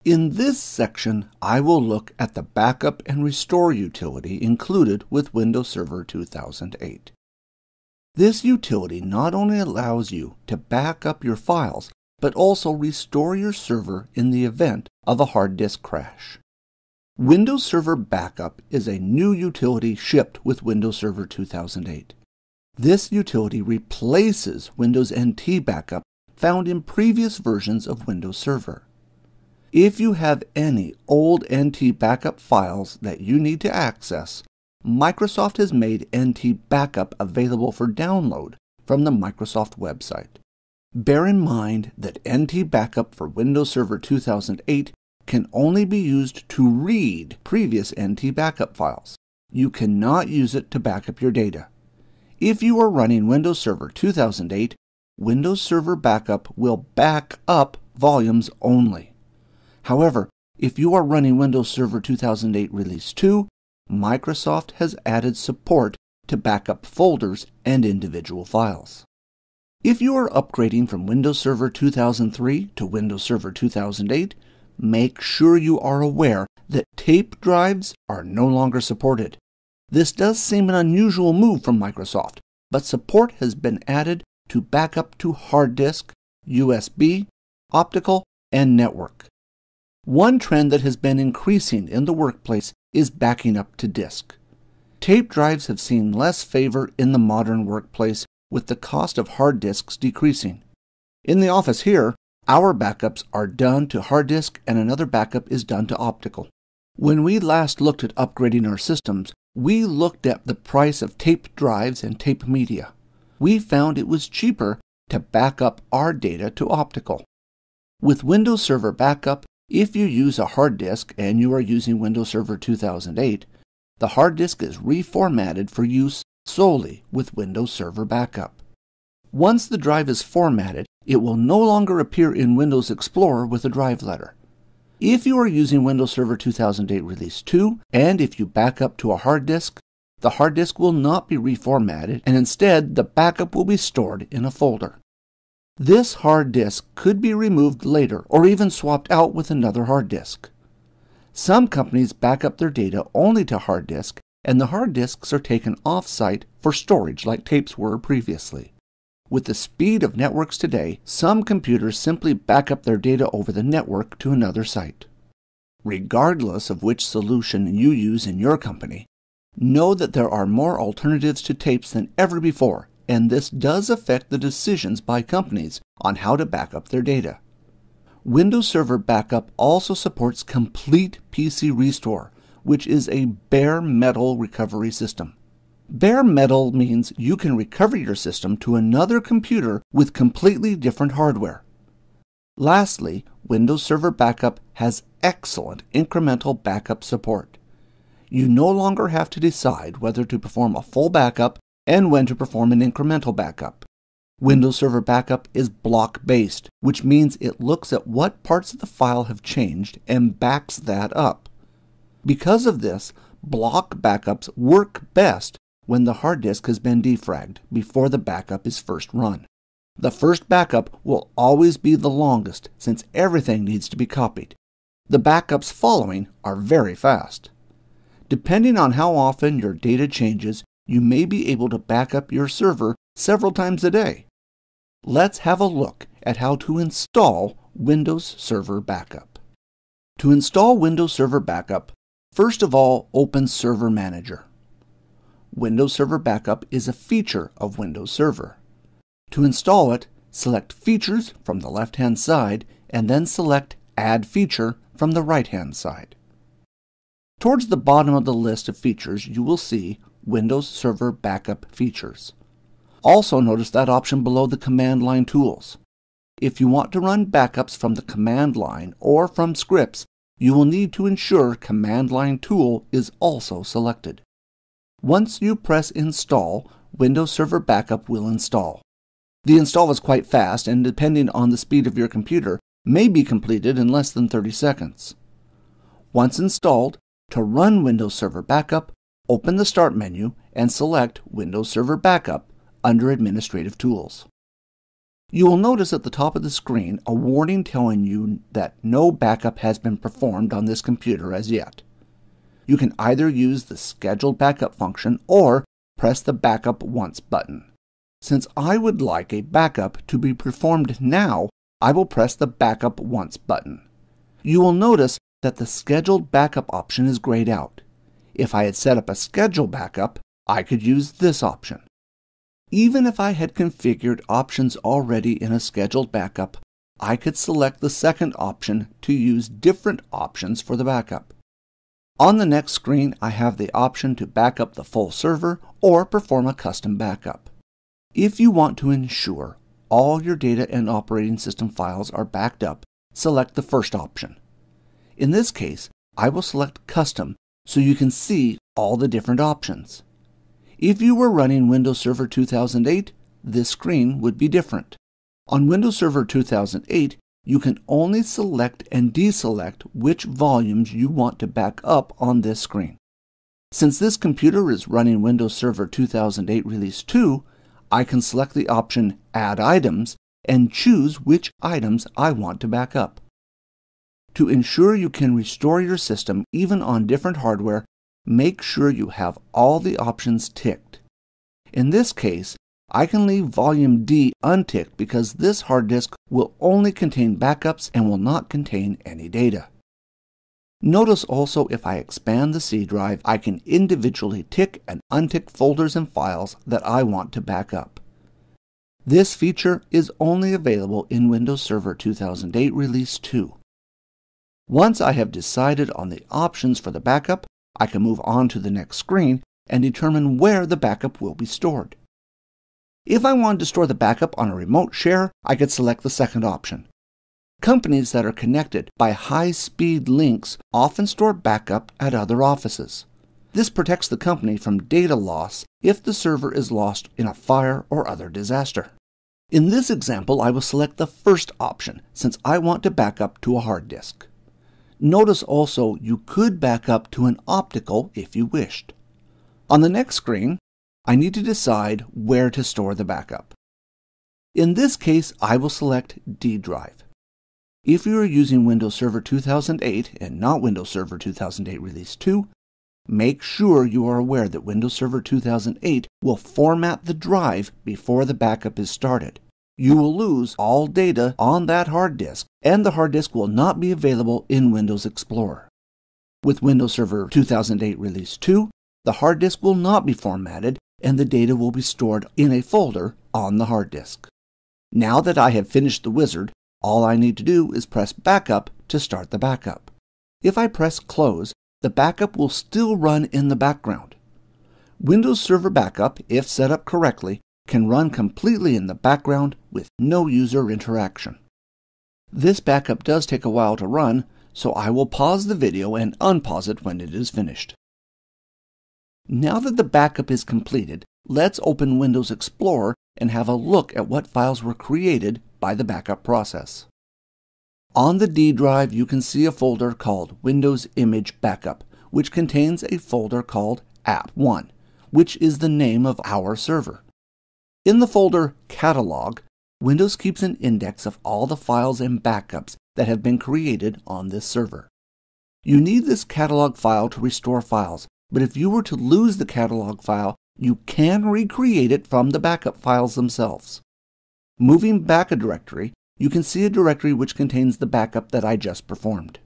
In this section, I will look at the Backup and Restore utility included with Windows Server 2008. This utility not only allows you to back up your files, but also restore your server in the event of a hard disk crash. Windows Server Backup is a new utility shipped with Windows Server 2008. This utility replaces Windows NT Backup found in previous versions of Windows Server. If you have any old NT Backup files that you need to access, Microsoft has made NT Backup available for download from the Microsoft website. Bear in mind that NT Backup for Windows Server 2008 can only be used to read previous NT Backup files. You cannot use it to back up your data. If you are running Windows Server 2008, Windows Server Backup will back up volumes only. However, if you are running Windows Server 2008 Release 2, Microsoft has added support to backup folders and individual files. If you are upgrading from Windows Server 2003 to Windows Server 2008, make sure you are aware that tape drives are no longer supported. This does seem an unusual move from Microsoft, but support has been added to backup to hard disk, USB, optical, and network. One trend that has been increasing in the workplace is backing up to disk. Tape drives have seen less favor in the modern workplace with the cost of hard disks decreasing. In the office here, our backups are done to hard disk and another backup is done to optical. When we last looked at upgrading our systems, we looked at the price of tape drives and tape media. We found it was cheaper to back up our data to optical. With Windows Server Backup, if you use a hard disk and you are using Windows Server 2008, the hard disk is reformatted for use solely with Windows Server Backup. Once the drive is formatted, it will no longer appear in Windows Explorer with a drive letter. If you are using Windows Server 2008 Release 2, and if you back up to a hard disk, the hard disk will not be reformatted, and instead the backup will be stored in a folder. This hard disk could be removed later or even swapped out with another hard disk. Some companies back up their data only to hard disk, and the hard disks are taken off-site for storage like tapes were previously. With the speed of networks today, some computers simply back up their data over the network to another site. Regardless of which solution you use in your company, know that there are more alternatives to tapes than ever before, and this does affect the decisions by companies on how to back up their data. Windows Server Backup also supports Complete PC Restore, which is a bare metal recovery system. Bare metal means you can recover your system to another computer with completely different hardware. Lastly, Windows Server Backup has excellent incremental backup support. You no longer have to decide whether to perform a full backup and when to perform an incremental backup. Windows Server Backup is block-based, which means it looks at what parts of the file have changed and backs that up. Because of this, block backups work best when the hard disk has been defragged before the backup is first run. The first backup will always be the longest since everything needs to be copied. The backups following are very fast. Depending on how often your data changes, you may be able to back up your server several times a day. Let's have a look at how to install Windows Server Backup. To install Windows Server Backup, first of all, open Server Manager. Windows Server Backup is a feature of Windows Server. To install it, select Features from the left-hand side and then select Add Feature from the right-hand side. Towards the bottom of the list of features, you will see Windows Server Backup Features. Also notice that option below the command line tools. If you want to run backups from the command line or from scripts, you will need to ensure Command Line Tool is also selected. Once you press Install, Windows Server Backup will install. The install is quite fast and, depending on the speed of your computer, may be completed in less than 30 seconds. Once installed, to run Windows Server Backup, open the Start menu and select Windows Server Backup under Administrative Tools. You will notice at the top of the screen a warning telling you that no backup has been performed on this computer as yet. You can either use the Scheduled Backup function or press the Backup Once button. Since I would like a backup to be performed now, I will press the Backup Once button. You will notice that the Scheduled Backup option is grayed out. If I had set up a scheduled backup, I could use this option. Even if I had configured options already in a scheduled backup, I could select the second option to use different options for the backup. On the next screen, I have the option to back up the full server or perform a custom backup. If you want to ensure all your data and operating system files are backed up, select the first option. In this case, I will select Custom so you can see all the different options. If you were running Windows Server 2008, this screen would be different. On Windows Server 2008, you can only select and deselect which volumes you want to back up on this screen. Since this computer is running Windows Server 2008 Release 2, I can select the option Add Items and choose which items I want to back up. To ensure you can restore your system even on different hardware, make sure you have all the options ticked. In this case, I can leave Volume D unticked because this hard disk will only contain backups and will not contain any data. Notice also if I expand the C drive, I can individually tick and untick folders and files that I want to back up. This feature is only available in Windows Server 2008 Release 2. Once I have decided on the options for the backup, I can move on to the next screen and determine where the backup will be stored. If I wanted to store the backup on a remote share, I could select the second option. Companies that are connected by high-speed links often store backup at other offices. This protects the company from data loss if the server is lost in a fire or other disaster. In this example, I will select the first option since I want to back up to a hard disk. Notice also you could back up to an optical if you wished. On the next screen, I need to decide where to store the backup. In this case, I will select D drive. If you are using Windows Server 2008 and not Windows Server 2008 Release 2, make sure you are aware that Windows Server 2008 will format the drive before the backup is started. You will lose all data on that hard disk, and the hard disk will not be available in Windows Explorer. With Windows Server 2008 Release 2, the hard disk will not be formatted, and the data will be stored in a folder on the hard disk. Now that I have finished the wizard, all I need to do is press Backup to start the backup. If I press Close, the backup will still run in the background. Windows Server Backup, if set up correctly, can run completely in the background with no user interaction. This backup does take a while to run, so I will pause the video and unpause it when it is finished. Now that the backup is completed, let's open Windows Explorer and have a look at what files were created by the backup process. On the D drive, you can see a folder called Windows Image Backup, which contains a folder called App1, which is the name of our server. In the folder Catalog, Windows keeps an index of all the files and backups that have been created on this server. You need this catalog file to restore files, but if you were to lose the catalog file, you can recreate it from the backup files themselves. Moving back a directory, you can see a directory which contains the backup that I just performed.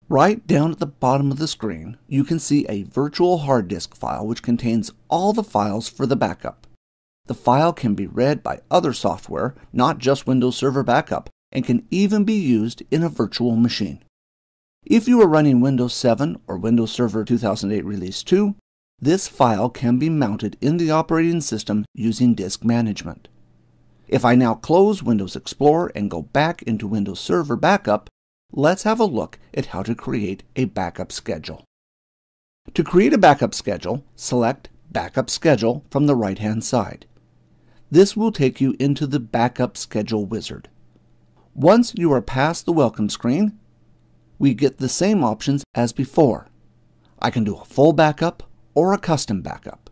Right down at the bottom of the screen, you can see a virtual hard disk file which contains all the files for the backup. The file can be read by other software, not just Windows Server Backup, and can even be used in a virtual machine. If you are running Windows 7 or Windows Server 2008 Release 2, this file can be mounted in the operating system using disk management. If I now close Windows Explorer and go back into Windows Server Backup, let's have a look at how to create a backup schedule. To create a backup schedule, select Backup Schedule from the right-hand side. This will take you into the Backup Schedule wizard. Once you are past the welcome screen, we get the same options as before. I can do a full backup or a custom backup.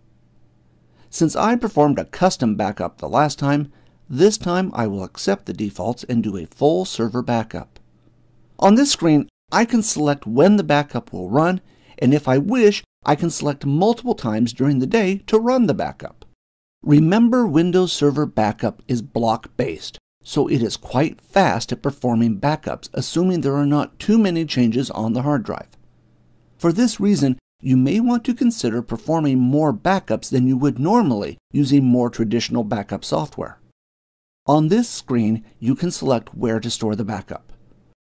Since I performed a custom backup the last time, this time I will accept the defaults and do a full server backup. On this screen, I can select when the backup will run, and if I wish, I can select multiple times during the day to run the backup. Remember, Windows Server Backup is block-based, so it is quite fast at performing backups, assuming there are not too many changes on the hard drive. For this reason, you may want to consider performing more backups than you would normally using more traditional backup software. On this screen, you can select where to store the backup.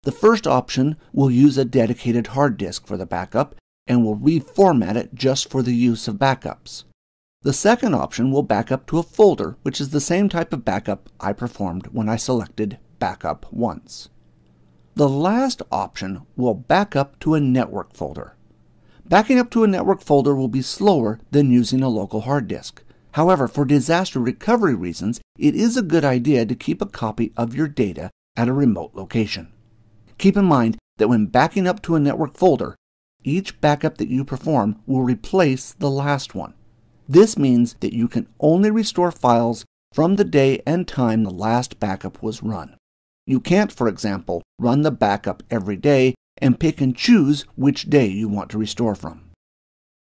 The first option will use a dedicated hard disk for the backup and will reformat it just for the use of backups. The second option will back up to a folder, which is the same type of backup I performed when I selected Backup Once. The last option will back up to a network folder. Backing up to a network folder will be slower than using a local hard disk. However, for disaster recovery reasons, it is a good idea to keep a copy of your data at a remote location. Keep in mind that when backing up to a network folder, each backup that you perform will replace the last one. This means that you can only restore files from the day and time the last backup was run. You can't, for example, run the backup every day and pick and choose which day you want to restore from.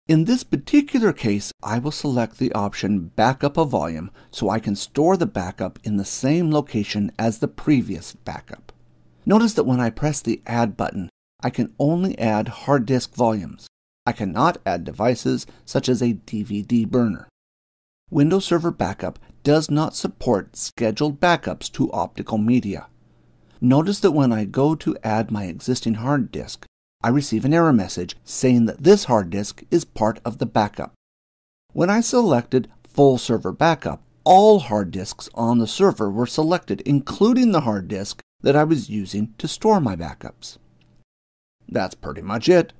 In this particular case, I will select the option Backup a Volume so I can store the backup in the same location as the previous backup. Notice that when I press the Add button, I can only add hard disk volumes. I cannot add devices such as a DVD burner. Windows Server Backup does not support scheduled backups to optical media. Notice that when I go to add my existing hard disk, I receive an error message saying that this hard disk is part of the backup. When I selected Full Server Backup, all hard disks on the server were selected, including the hard disk that I was using to store my backups. That's pretty much it.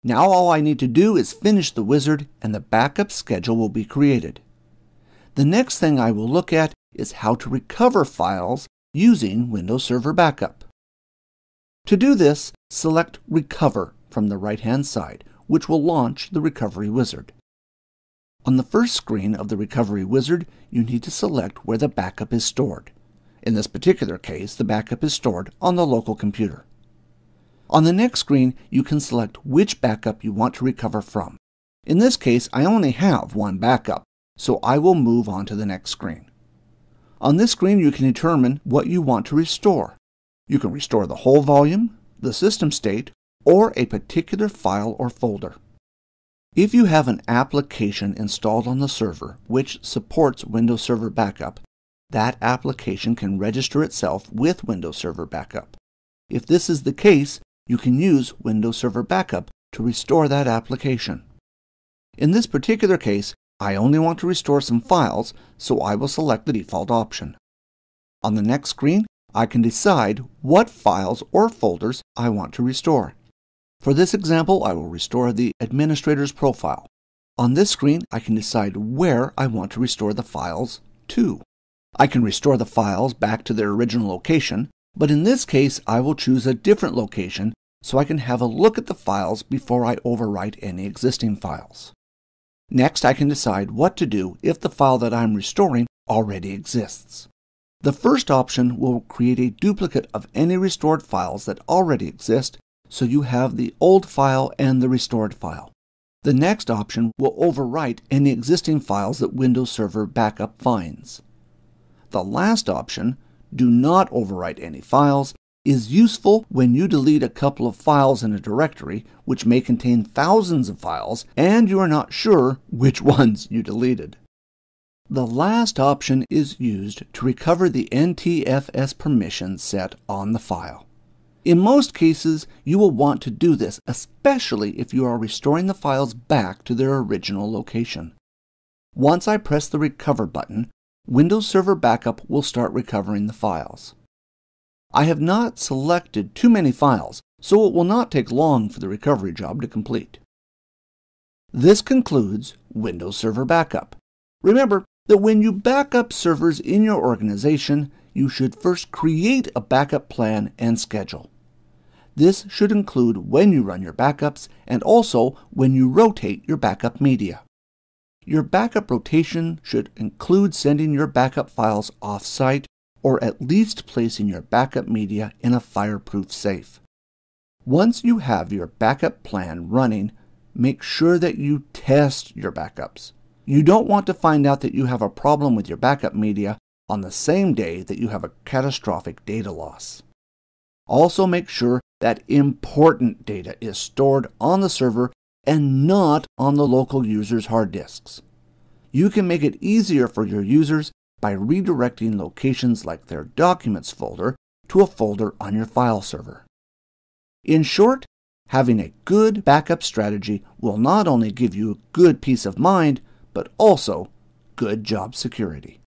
Now all I need to do is finish the wizard and the backup schedule will be created. The next thing I will look at is how to recover files using Windows Server Backup. To do this, select Recover from the right-hand side, which will launch the Recovery Wizard. On the first screen of the Recovery Wizard, you need to select where the backup is stored. In this particular case, the backup is stored on the local computer. On the next screen, you can select which backup you want to recover from. In this case, I only have one backup, so I will move on to the next screen. On this screen, you can determine what you want to restore. You can restore the whole volume, the system state, or a particular file or folder. If you have an application installed on the server which supports Windows Server Backup, that application can register itself with Windows Server Backup. If this is the case, you can use Windows Server Backup to restore that application. In this particular case, I only want to restore some files, so I will select the default option. On the next screen, I can decide what files or folders I want to restore. For this example, I will restore the administrator's profile. On this screen, I can decide where I want to restore the files to. I can restore the files back to their original location, but in this case, I will choose a different location so I can have a look at the files before I overwrite any existing files. Next, I can decide what to do if the file that I'm restoring already exists. The first option will create a duplicate of any restored files that already exist, so you have the old file and the restored file. The next option will overwrite any existing files that Windows Server Backup finds. The last option, do not overwrite any files, is useful when you delete a couple of files in a directory which may contain thousands of files and you are not sure which ones you deleted. The last option is used to recover the NTFS permission set on the file. In most cases, you will want to do this, especially if you are restoring the files back to their original location. Once I press the Recover button, Windows Server Backup will start recovering the files. I have not selected too many files, so it will not take long for the recovery job to complete. This concludes Windows Server Backup. Remember that when you back up servers in your organization, you should first create a backup plan and schedule. This should include when you run your backups and also when you rotate your backup media. Your backup rotation should include sending your backup files off-site or at least placing your backup media in a fireproof safe. Once you have your backup plan running, make sure that you test your backups. You don't want to find out that you have a problem with your backup media on the same day that you have a catastrophic data loss. Also make sure that important data is stored on the server and not on the local user's hard disks. You can make it easier for your users by redirecting locations like their Documents folder to a folder on your file server. In short, having a good backup strategy will not only give you good peace of mind, but also good job security.